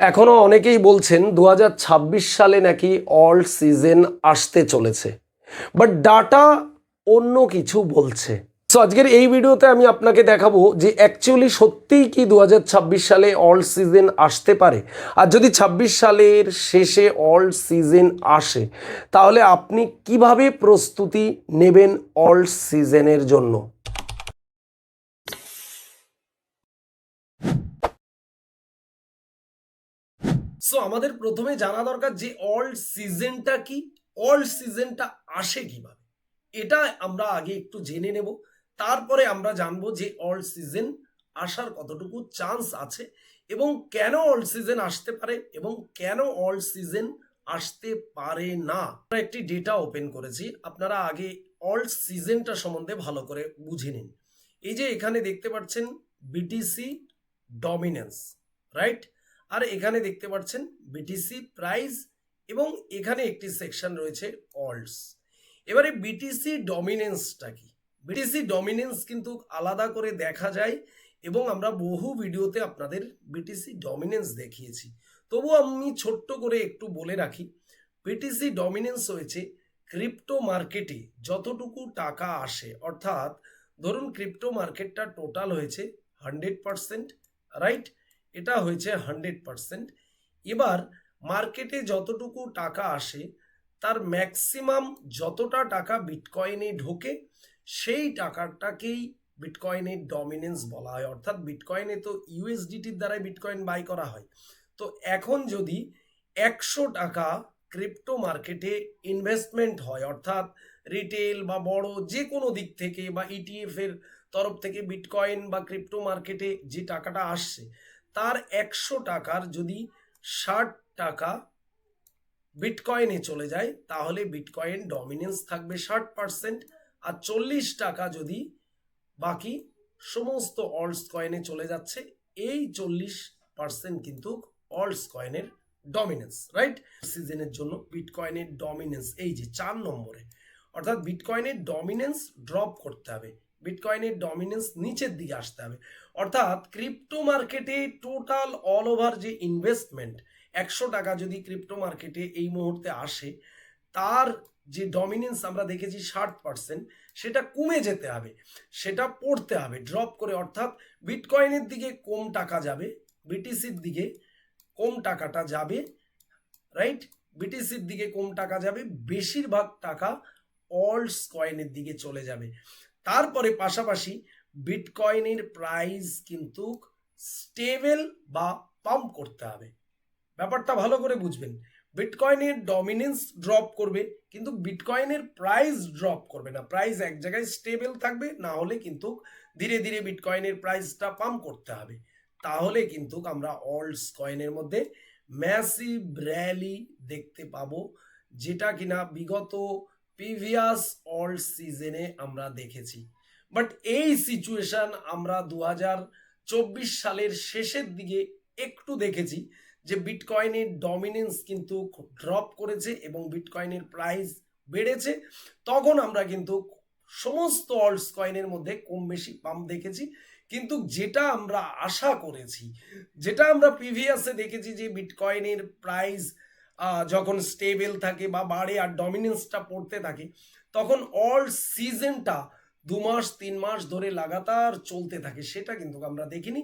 এখনো অনেকেই বলছেন 2026 সালে নাকি অল সিজন আসতে চলেছে, বাট ডাটা অন্য কিছু বলছে। সো আজকের এই ভিডিওতে আমি আপনাকে দেখাবো যে অ্যাকচুয়ালি সত্যিই কি 2026 সালে অল সিজন আসতে পারে। আর যদি 26 সালের শেষে অল সিজন আসে তাহলে আপনি কিভাবে প্রস্তুতি নেবেন অল সিজনের জন্য। সো আমাদের প্রথমে জানা দরকার যে অল সিজনটা কি, অল সিজনটা আসে কিভাবে, এটা আমরা আগে একটু জেনে নেব। তারপরে আমরা জানবো যে অল সিজন আসার কতটুকু চান্স আছে এবং কেন অল সিজন আসতে পারে এবং কেন অল সিজন আসতে পারে না। আমরা একটি ডেটা ওপেন করেছি, আপনারা আগে অল সিজনটা সম্বন্ধে ভালো করে বুঝে নিন। এই যে এখানে দেখতে পাচ্ছেন বিটিসি ডমিনেন্স, রাইট? আর এখানে দেখতে পাচ্ছেন বিটিসি প্রাইস এবং এখানে একটি সেকশন রয়েছে অলস। এবারে বিটিসি ডমিনেন্সটা কি? বিটিসি ডমিনেন্স কিন্তু আলাদা করে দেখা যায় এবং আমরা বহু ভিডিওতে আপনাদের বিটিসি ডমিনেন্স দেখিয়েছি। তবু আমি ছোট্ট করে একটু বলে রাখি, বিটিসি ডমিনেন্স হয়েছে ক্রিপ্টো মার্কেটে যতটুকু টাকা আসে, অর্থাৎ ধরুন ক্রিপ্টো মার্কেটটা টোটাল হয়েছে 100%, রাইট? এটা হয়েছে 100%। এবার মার্কেটে যতটুকু টাকা আসে তার ম্যাক্সিমাম যতটা টাকা বিটকয়েনে ঢোকে সেই টাকাটাকেই বিটকয়েনের ডমিনেন্স বলা হয়। অর্থাৎ বিটকয়েনে তো ইউএসডিটির দ্বারাই বিটকয়েন বাই করা হয়। তো এখন যদি 100 টাকা ক্রিপ্টো মার্কেটে ইনভেস্টমেন্ট হয়, অর্থাৎ রিটেল বা বড় যে কোনো দিক থেকে বা ইটিএফ এর তরফ থেকে বিটকয়েন বা ক্রিপ্টো মার্কেটে যে টাকাটা আসছে তার 100 টাকার যদি 60 টাকা বিটকয়েনে চলে যায় তাহলে বিটকয়েন ডমিনেন্স থাকবে 60%। আর 40 টাকা যদি বাকি সমস্ত অলস কয়েনে চলে যাচ্ছে, এই 40% কিন্তু অলস কয়েনের ডমিনেন্স, রাইট? সিজনের জন্য বিটকয়েনের ডমিনেন্স এই যে 4 নম্বরে, অর্থাৎ বিটকয়েনের ডমিনেন্স ড্রপ করতে হবে, বিটকয়েনের ডমিনেন্স নিচের দিকে আসতে হবে। অর্থাৎ ক্রিপ্টো মার্কেটে টোটাল অল ওভার যে ইনভেস্টমেন্ট 100 টাকা যদি ক্রিপ্টো মার্কেটে এই মুহূর্তে আসে তার যে ডমিনেন্স আমরা দেখেছি 60%, সেটা কমে যেতে হবে, সেটা পড়তে হবে ড্রপ করে। অর্থাৎ বিটকয়েনের দিকে কম টাকা যাবে, বিটিসির দিকে কম টাকাটা যাবে, রাইট? বিটিসির দিকে কম টাকা যাবে, বেশিরভাগ টাকা অলস কয়েনের দিকে চলে যাবে। তারপরে পাশাপাশি বিটকয়েনের প্রাইস কিন্তু স্টেবল বা পাম্প করতে হবে। ব্যাপারটা ভালো করে বুঝবেন, বিটকয়েনের ডমিনেন্স ড্রপ করবে কিন্তু বিটকয়েনের প্রাইস ড্রপ করবে না, প্রাইস এক জায়গায় স্টেবল থাকবে। না হলে কিন্তু ধীরে ধীরে বিটকয়েনের প্রাইসটা পাম্প করতে হবে, তাহলে কিন্তু আমরা অলস কয়েনের মধ্যে ম্যাসিভ র্যালি দেখতে পাবো, যেটা কিনা বিগত প্রিভিয়াস অল সিজনে আমরা দেখেছি। বাট এই সিচুয়েশন আমরা 2024 সালের শেষের দিকে একটু দেখেছি যে বিটকয়েনের ডমিনেন্স কিন্তু ড্রপ করেছে এবং বিটকয়েনের প্রাইস বেড়েছে। তখন আমরা কিন্তু সমস্ত অলস কয়েনের মধ্যে কম বেশি পাম্প দেখেছি। কিন্তু যেটা আমরা আশা করেছি, যেটা আমরা প্রিভিয়াসে দেখেছি যে বিটকয়েনের প্রাইস যখন স্টেবল থাকে বা বাড়ে আর ডমিনেন্সটা পড়তে থাকে তখন অল সিজনটা 2 মাস 3 মাস ধরে লাগাতার চলতে থাকে, সেটা কিন্তু আমরা দেখিনি।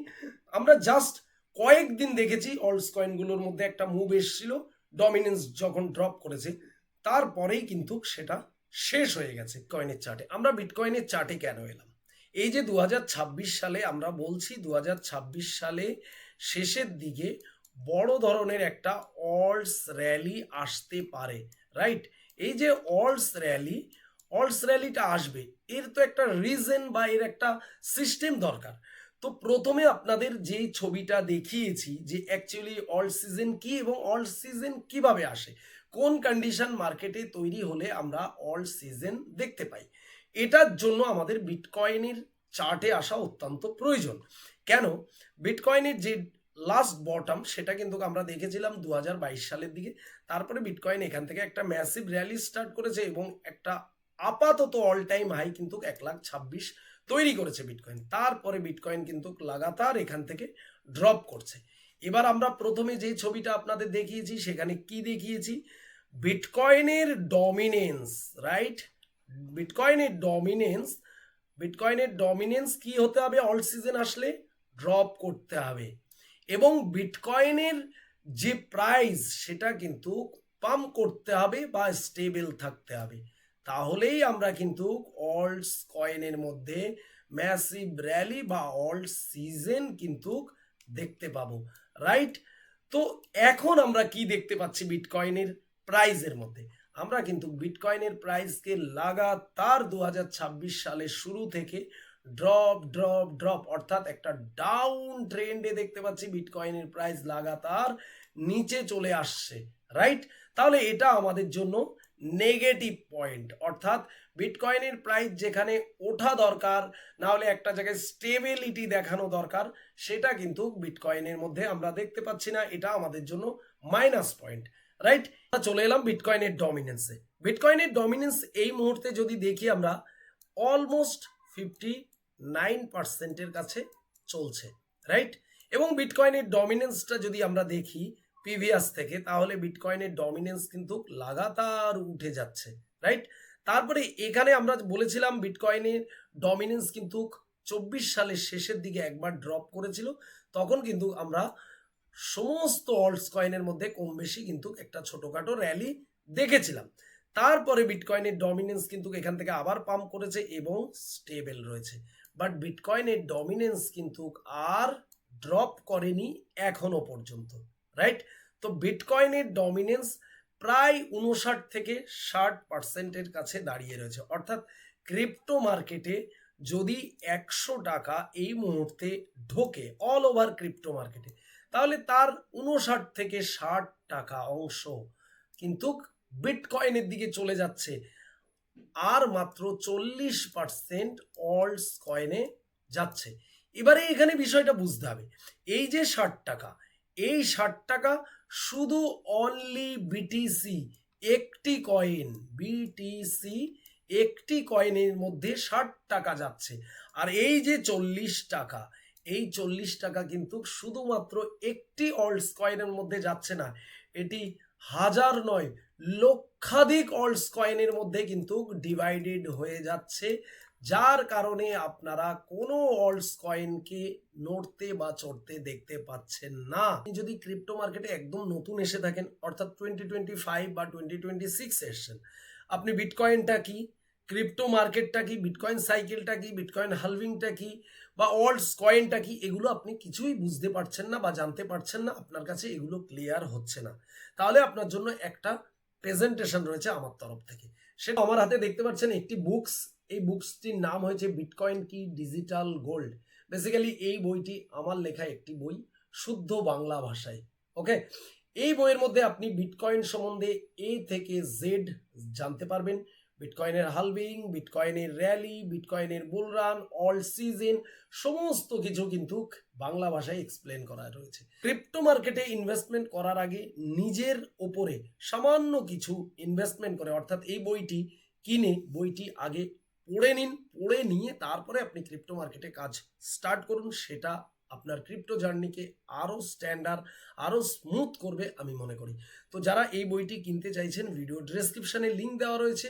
আমরা জাস্ট কয়েকদিন দেখেছি অলস কয়েনগুলোর মধ্যে একটা মুভ এসেছিল, ডমিনেন্স যখন ড্রপ করেছে তারপরেই কিন্তু সেটা শেষ হয়ে গেছে কয়েনের চার্টে। আমরা বিটকয়েনের চার্টে কেন এলাম? এই যে 2026 সালে আমরা বলছি 2026 সালে শেষের দিকে বড় ধরনের একটা অলস র্যালি আসতে পারে, রাইট? এই যে অলস র্যালিটা আসবে, এর তো একটা রিজন বা এর একটা সিস্টেম দরকার। তো প্রথমে আপনাদের যে ছবিটা দেখিয়েছি যে অ্যাকচুয়ালি অল সিজন কি এবং অল সিজন কিভাবে আসে, কোন কন্ডিশন মার্কেটে তৈরি হলে আমরা অল সিজন দেখতে পাই, এটার জন্য আমাদের বিটকয়েনের চার্টে আসা অত্যন্ত প্রয়োজন। কেন? বিটকয়েনের যে লাস্ট বটম সেটা কিন্তু আমরা দেখেছিলাম 2022 সালের দিকে। তারপরে বিটকয়েন এখান থেকে একটা ম্যাসিভ র্যালি স্টার্ট করেছে এবং একটা আপাতত অল টাইম হাই কিন্তু 1,26,000 তৈরি করেছে বিটকয়েন। তারপরে বিটকয়েন কিন্তু লাগাতার এখান থেকে ড্রপ করছে। এবার আমরা প্রথমে যে ছবিটা আপনাদের দেখিয়েছি সেখানে কি দেখিয়েছি, বিটকয়েনের ডমিনেন্স, রাইট? বিটকয়েনের ডমিনেন্স, বিটকয়েনের ডমিনেন্স কি হতে হবে? অল সিজন আসলে ড্রপ করতে হবে এবং বিটকয়েনের যে প্রাইস সেটা কিন্তু পাম্প করতে হবে বা স্টেবল থাকতে হবে, তাহলেই আমরা কিন্তু অল্টস কয়েনের মধ্যে ম্যাসিভ র্যালি বা অল্ট সিজন কিন্তু দেখতে পাবো, রাইট? তো এখন আমরা কি দেখতে পাচ্ছি বিটকয়েনের প্রাইসের মধ্যে? আমরা কিন্তু বিটকয়েনের প্রাইসকে লাগাতার 2026 সালের শুরু থেকে ড্রপ ড্রপ ড্রপ অর্থাৎ একটা ডাউন ট্রেন্ডে দেখতে পাচ্ছি বিটকয়েনের প্রাইস লাগাতার নিচে চলে আসছে, রাইট? তাহলে এটা আমাদের জন্য নেগেটিভ পয়েন্ট, অর্থাৎ বিটকয়েনের প্রাইস যেখানে ওঠা দরকার, না হলে একটা জায়গায় স্টেবিলিটি দেখানো দরকার, সেটা কিন্তু বিটকয়েনের মধ্যে আমরা দেখতে পাচ্ছি না, এটা আমাদের জন্য মাইনাস পয়েন্ট, রাইট? চলে এলাম বিটকয়েনের ডমিনেন্সে। বিটকয়েনের ডমিনেন্স এই মুহূর্তে যদি দেখি আমরা অলমোস্ট 59%-এর কাছে চলছে, রাইট? এবং বিটকয়েনের ডমিনেন্সটা যদি আমরা দেখি প্রিভিয়াস থেকে, তাহলে বিটকয়েনের ডমিনেন্স কিন্তু লাগাতার উঠে যাচ্ছে, রাইট? তারপরে এখানে আমরা বলেছিলাম বিটকয়েনের ডমিনেন্স কিন্তু 24 সালের শেষের দিকে একবার ড্রপ করেছিল, তখন কিন্তু আমরা সমস্ত অল্টস কয়েনের মধ্যে কম বেশি কিন্তু একটা ছোটখাটো র্যালি দেখেছিলাম। তারপরে বিটকয়েনের ডমিনেন্স কিন্তু এখান থেকে আবার পাম্প করেছে এবং স্টেবল রয়েছে, বাট বিটকয়েনের ডমিনেন্স কিন্তু আর ড্রপ করেনি এখনো পর্যন্ত, রাইট? তো বিটকয়েনের ডমিনেন্স প্রায় 59 থেকে 60%-এর কাছে দাঁড়িয়ে রয়েছে, অর্থাৎ ক্রিপ্টো মার্কেটে যদি 100 টাকা এই মুহূর্তে ঢোকে অল ওভার ক্রিপ্টো মার্কেটে, তাহলে তার 59 থেকে 60 টাকা অংশ কিন্তু বিটকয়েনের দিকে চলে যাচ্ছে, আর মাত্র 40% অল্টস কয়েনে যাচ্ছে। এবারে এখানে বিষয়টা বুঝতে হবে, এই যে 60 টাকা, এই 60 টাকা শুধু অনলি বিটিসি একটি কয়েন, বিটিসি একটি কয়েনের মধ্যে 60 টাকা যাচ্ছে, আর এই যে 40 টাকা, এই 40 টাকা কিন্তু শুধুমাত্র একটি অল্টস কয়েনের মধ্যে যাচ্ছে না, এটি হাজার নয় লক্ষাধিক অল্টস কয়েনের মধ্যে কিন্তু ডিভাইডেড হয়ে যাচ্ছে, যার কারণে আপনারা কোনো অল্টস কয়েনকে নড়তে বা চড়তে দেখতে পাচ্ছেন না। যদি ক্রিপ্টো মার্কেটে একদম নতুন এসে থাকেন, অর্থাৎ 2025 বা 2026 এসেছেন, আপনি বিটকয়েনটা কি, ক্রিপ্টো মার্কেটটা কি, বিটকয়েন সাইকেলটা কি, বিটকয়েন হালভিংটা কি, বা অল্টস কয়েনটা কি, এগুলো আপনি কিছুই বুঝতে পারছেন না বা জানতে পারছেন না, আপনার কাছে এগুলো ক্লিয়ার হচ্ছে না, তাহলে আপনার জন্য একটা প্রেজেন্টেশন রয়েছে আমার তরফ থেকে। সেটা আমার হাতে দেখতে পাচ্ছেন একটি বুকস, এই বুকসটির নাম হয়েছে বিটকয়েন কি ডিজিটাল গোল্ড। বেসিক্যালি এই বইটি আমার লেখা একটি বই, শুদ্ধ বাংলা ভাষায়, ওকে? এই বইয়ের মধ্যে আপনি বিটকয়েন সম্বন্ধে এ থেকে জেড জানতে পারবেন, বিটকয়েনের হালভিং, বিটকয়েনের র্যালি, বিটকয়েনের বুলরান, অল সিজন, সমস্ত কিছু কিন্তু বাংলা ভাষায় এক্সপ্লেন করা রয়েছে। ক্রিপ্টো মার্কেটে ইনভেস্টমেন্ট করার আগে নিজের ওপরে সামান্য কিছু ইনভেস্টমেন্ট করে, অর্থাৎ এই বইটি কিনে বইটি আগে পড়ে নিন, পড়ে নিয়ে তারপরে আপনি ক্রিপ্টো মার্কেটে কাজ স্টার্ট করুন, সেটা আপনার ক্রিপ্টো জার্নিকে আরও স্ট্যান্ডার্ড, আরও স্মুথ করবে আমি মনে করি। তো যারা এই বইটি কিনতে চাইছেন, ভিডিও ডেসক্রিপশনে লিঙ্ক দেওয়া রয়েছে,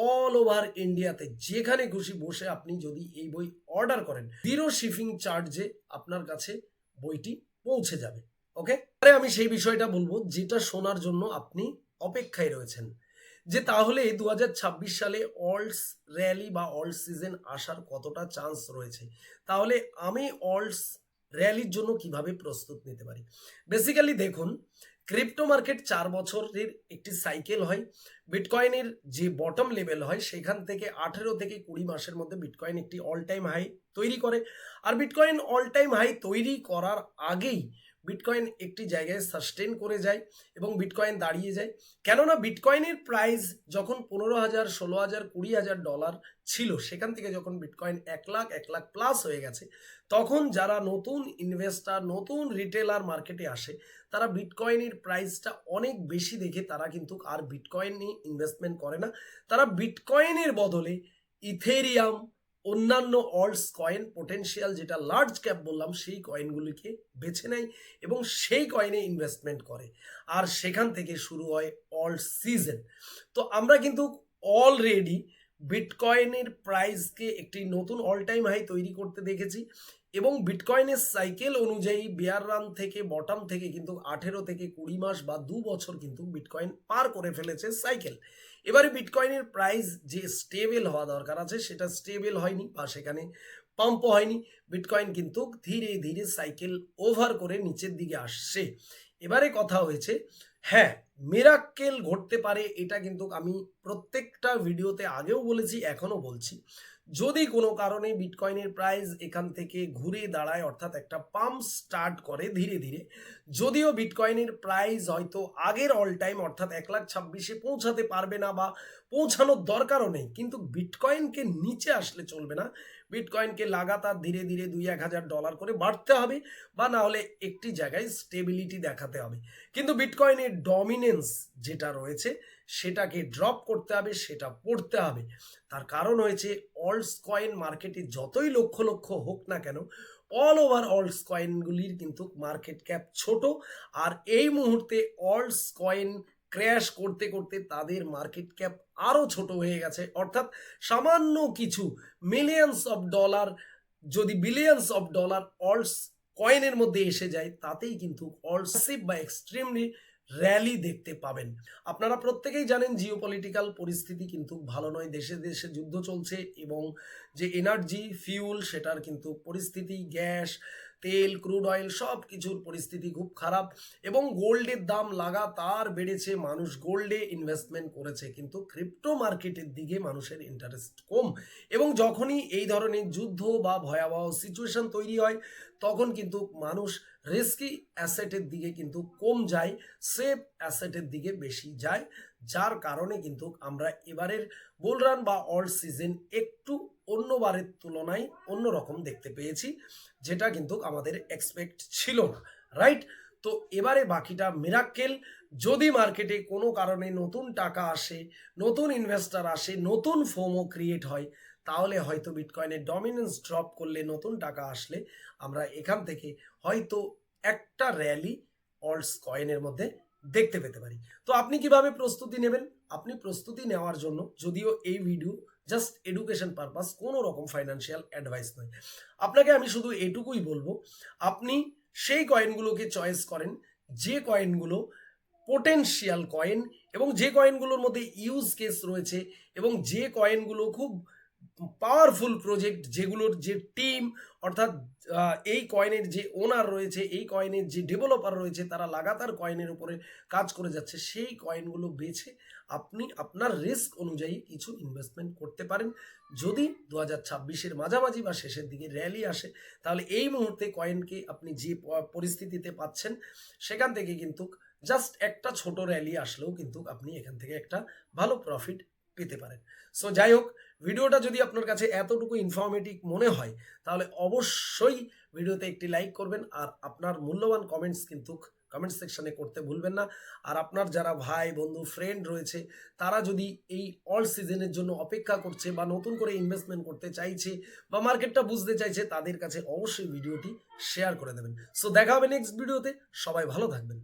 অল ওভার ইন্ডিয়াতে যেখানে খুশি বসে আপনি যদি এই বই অর্ডার করেন, 0 শিপিং চার্জে আপনার কাছে বইটি পৌঁছে যাবে, ওকে? আমি সেই বিষয়টা বলবো যেটা শোনার জন্য আপনি অপেক্ষায় রয়েছেন, যে তাহলে 2026 সালে অল্টস র্যালি বা অল্ট সিজন আসার কতটা চান্স রয়েছে, তাহলে আমি অল্টস র্যালির জন্য কিভাবে প্রস্তুত নিতে পারি। বেসিক্যালি দেখুন, ক্রিপ্টো মার্কেট 4 বছরের একটি সাইকেল হয়, বিটকয়েনের যে বটম লেভেল হয় সেখান থেকে 18 থেকে 20 মাসের মধ্যে বিটকয়েন একটি অল টাইম হাই তৈরি করে, আর বিটকয়েন অল টাইম হাই তৈরি করার আগেই বিটকয়েন একটি জায়গায় সাস্টেন করে যায় এবং বিটকয়েন দাঁড়িয়ে যায়, কেননা বিটকয়েনের প্রাইস যখন 15,000, 16,000, 20,000 ডলার ছিল, সেখান থেকে যখন বিটকয়েন 1 লাখ প্লাস হয়ে গেছে, তখন যারা নতুন ইনভেস্টার, নতুন রিটেলার মার্কেটে আসে, তারা বিটকয়েনের প্রাইসটা অনেক বেশি দেখে তারা কিন্তু আর বিটকয়েন নিয়ে ইনভেস্টমেন্ট করে না, তারা বিটকয়েনের বদলে ইথেরিয়াম, অন্যান্য অল্টস কয়েন পোটেনশিয়াল যেটা লার্জ ক্যাপ বললাম সেই কয়েনগুলিকে বেছে নেয় এবং সেই কয়েনে ইনভেস্টমেন্ট করে, আর সেখান থেকে শুরু হয় অল্ট সিজন। তো আমরা কিন্তু অলরেডি বিটকয়েনের প্রাইসকে একটি নতুন অল টাইম হাই তৈরি করতে দেখেছি এবং বিটকয়েনের সাইকেল অনুযায়ী বেয়ার রান থেকে বটম থেকে কিন্তু 18 থেকে 20 মাস বা 2 বছর কিন্তু বিটকয়েন পার করে ফেলেছে সাইকেল। এবারে বিটকয়েনের প্রাইস যে স্টেবল হওয়া দরকার আছে সেটা স্টেবল হয়নি বা সেখানে পাম্পও হয়নি। বিটকয়েন কিন্তু ধীরে ধীরে সাইকেল ওভার করে নিচের দিকে আসছে। এবারে কথা হয়েছে, হ্যাঁ মিরাক্কেল ঘটতে পারে, এটা কিন্তু আমি প্রত্যেকটা ভিডিওতে আগেও বলেছি এখনো বলছি। যদি কোনো কারণে বিটকয়েনের প্রাইস এখান থেকে ঘুরে দাঁড়ায় অর্থাৎ একটা পাম্প স্টার্ট করে ধীরে ধীরে, যদিও বিটকয়েনের প্রাইস হয়তো আগের অল টাইম অর্থাৎ 1,26,000 পৌঁছাতে পারবে না বা পৌঁছানোর দরকারও নেই, কিন্তু বিটকয়েনকে নিচে আসলে চলবে না। বিটকয়েনকে লাগাতার ধীরে ধীরে $2,000 করে বাড়তে হবে বা না হলে একটি জায়গায় স্টেবিলিটি দেখাতে হবে। কিন্তু বিটকয়েনের ডমিনেন্স যেটা রয়েছে সেটাকে ড্রপ করতে হবে, সেটা পড়তে হবে। তার কারণ হয়েছে অল্টস কয়েন মার্কেটে যতই লক্ষ লক্ষ হোক না কেন, অল ওভার অল্টস কয়েনগুলির কিন্তু মার্কেট ক্যাপ ছোট, আর এই মুহূর্তে অল্টস কয়েন ক্র্যাশ করতে করতে তাদের মার্কেট ক্যাপ আরও ছোট হয়ে গেছে। অর্থাৎ সামান্য কিছু মিলিয়ন্স অফ ডলার যদি বিলিয়ন্স অফ ডলার অল্টস কয়েনের মধ্যে এসে যায় তাতেই কিন্তু অলসিভ বা এক্সট্রিমলি র্যালি দেখতে পাবেন। আপনারা প্রত্যেকেই জানেন জিওপলিটিক্যাল পরিস্থিতি কিন্তু ভালো নয়, দেশে দেশে যুদ্ধ চলছে এবং যে এনার্জি ফিউল সেটার কিন্তু পরিস্থিতি, গ্যাস তেল ক্রুড অয়েল সব কিছুর পরিস্থিতি খুব খারাপ এবং গোল্ডের দাম লাগাতার বেড়েছে। মানুষ গোল্ডে ইনভেস্টমেন্ট করেছে কিন্তু ক্রিপ্টো মার্কেটের দিকে মানুষের ইন্টারেস্ট কম, এবং যখনই এই ধরনের যুদ্ধ বা ভয়াবহ সিচুয়েশন তৈরি হয় তখন কিন্তু মানুষ রিস্কি অ্যাসেটের দিকে কিন্তু কম যায়, সেফ অ্যাসেটের দিকে বেশি যায়, যার কারণে কিন্তু আমরা এবারের বুল রান বা অল্ট সিজন একটু অন্যবারের তুলনায় অন্যরকম দেখতে পেয়েছি, যেটা কিন্তু আমাদের এক্সপেক্ট ছিল না, রাইট? তো এবারে বাকিটা মিরাক্কেল। যদি মার্কেটে কোনো কারণে নতুন টাকা আসে, নতুন ইনভেস্টার আসে, নতুন ফোমো ক্রিয়েট হয়, তাহলে হয়তো বিটকয়েনের ডমিনেন্স ড্রপ করলে নতুন টাকা আসলে আমরা এখান থেকে হয়তো একটা র্যালি অল্টস কয়েনের মধ্যে দেখতে পেতে পারি। তো আপনি কিভাবে প্রস্তুতি নেবেন? আপনি প্রস্তুতি নেওয়ার জন্য, যদিও এই ভিডিও জাস্ট এডুকেশন পারপাস, কোনো রকম ফাইন্যান্সিয়াল অ্যাডভাইস নয়, আপনাকে আমি শুধু এটুকুই বলবো, আপনি সেই কয়েনগুলোকে চয়েস করেন যে কয়েনগুলো পোটেনশিয়াল কয়েন এবং যে কয়েনগুলোর মধ্যে ইউজ কেস রয়েছে এবং যে কয়েনগুলো খুব পাওয়ারফুল প্রজেক্ট, যেগুলোর যে টিম অর্থাৎ এই কয়েনের যে ওনার রয়েছে, এই কয়েনের যে ডেভেলপার রয়েছে, তারা লাগাতার কয়েনের উপরে কাজ করে যাচ্ছে, সেই কয়েনগুলো বেছে আপনি আপনার রিস্ক অনুযায়ী কিছু ইনভেস্টমেন্ট করতে পারেন। যদি 2026-এর মাঝামাঝি বা শেষের দিকে র্যালি আসে তাহলে এই মুহূর্তে কয়েনকে আপনি যে পরিস্থিতিতে পাচ্ছেন সেখান থেকে কিন্তু জাস্ট একটা ছোট র্যালি আসলেও কিন্তু আপনি এখান থেকে একটা ভালো প্রফিট পেতে পারেন। সো যাই হোক, ভিডিওটা যদি আপনার কাছে এতটুকু ইনফরমেটিভ মনে হয় তাহলে অবশ্যই ভিডিওতে একটি লাইক করবেন, আর আপনার মূল্যবান কমেন্টস কিন্তু কমেন্ট সেকশনে করতে ভুলবেন না। আর আপনার যারা ভাই বন্ধু ফ্রেন্ড রয়েছে তারা যদি এই অল সিজনের জন্য অপেক্ষা করছে বা নতুন করে ইনভেস্টমেন্ট করতে চাইছে বা মার্কেটটা বুঝতে চাইছে, তাদের কাছে অবশ্যই ভিডিওটি শেয়ার করে দেবেন। সো দেখা হবে নেক্সট ভিডিওতে, সবাই ভালো থাকবেন।